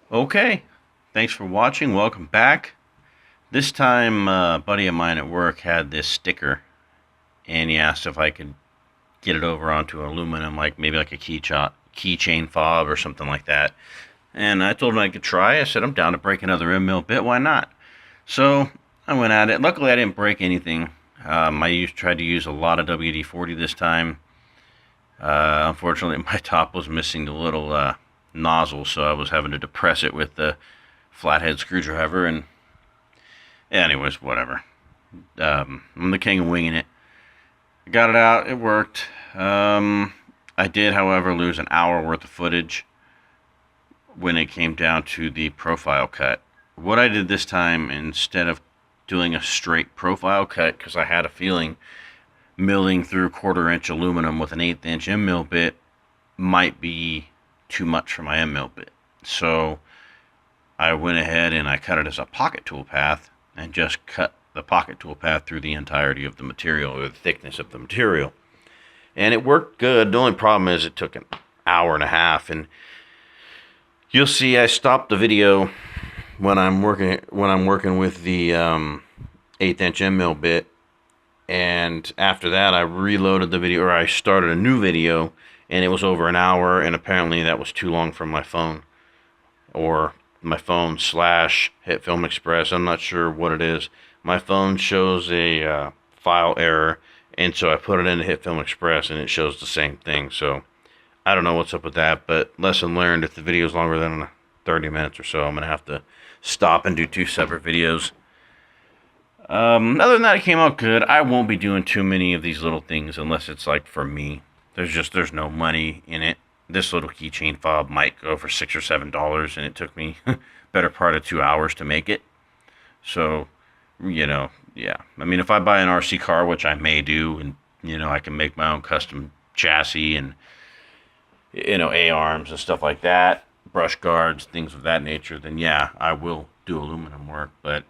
Okay, thanks for watching. Welcome back. This time, a buddy of mine at work had this sticker, and he asked if I could get it over onto aluminum, like maybe like a keychain fob or something like that. And I told him I could try. I said I'm down to break another end mill bit. Why not? So I went at it. Luckily, I didn't break anything. Tried to use a lot of WD-40 this time. Unfortunately, my top was missing the little nozzle, so I was having to depress it with the flathead screwdriver. And anyways, whatever. I'm the king of winging it. I got it out. It worked. I did, however, lose an hour worth of footage when it came down to the profile cut. What I did this time, instead of doing a straight profile cut, because I had a feeling milling through 1/4 inch aluminum with an 1/8 inch end mill bit might be too much for my end mill bit. So I went ahead and I cut it as a pocket tool path and just cut the pocket tool path through the entirety of the material, or the thickness of the material. And it worked good. The only problem is it took an hour and a half, and you'll see I stopped the video when I'm working with the 1/8 inch end mill bit, and after that I reloaded the video, or I started a new video, and it was over an hour, and apparently that was too long for my phone, or my phone slash Hit Film Express. I'm not sure what it is. My phone shows a file error, and so I put it into Hit Film Express and it shows the same thing. So I don't know what's up with that, but lesson learned: if the video is longer than 30 minutes or so, I'm gonna have to stop and do 2 separate videos. Other than that, it came out good. I won't be doing too many of these little things unless it's like for me. There's no money in it. This little keychain fob might go for $6 or $7, and it took me better part of 2 hours to make it. So, yeah. I mean, if I buy an RC car, which I may do, and I can make my own custom chassis and A-arms and stuff like that, brush guards, things of that nature, then yeah, I will do aluminum work. But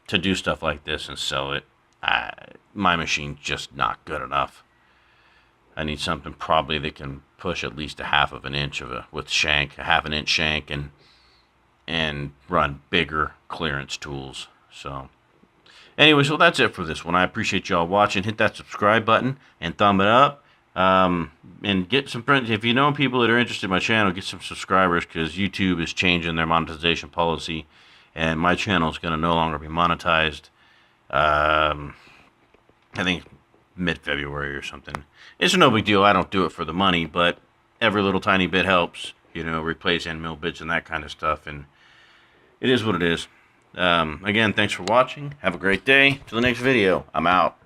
to do stuff like this and sell it, my machine's just not good enough. I need something probably that can push at least a 1/2 inch with shank, a 1/2 inch shank, and run bigger clearance tools. So anyway, so that's it for this one. I appreciate y'all watching. Hit that subscribe button and thumb it up. And get some friends. If you know people that are interested in my channel, get some subscribers, because YouTube is changing their monetization policy, and my channel is going to no longer be monetized. I think mid-February or something. It's no big deal. I don't do it for the money, but every little tiny bit helps. Replace end mill bits and that kind of stuff, and it is what it is. Again, thanks for watching. Have a great day. Till the next video. I'm out.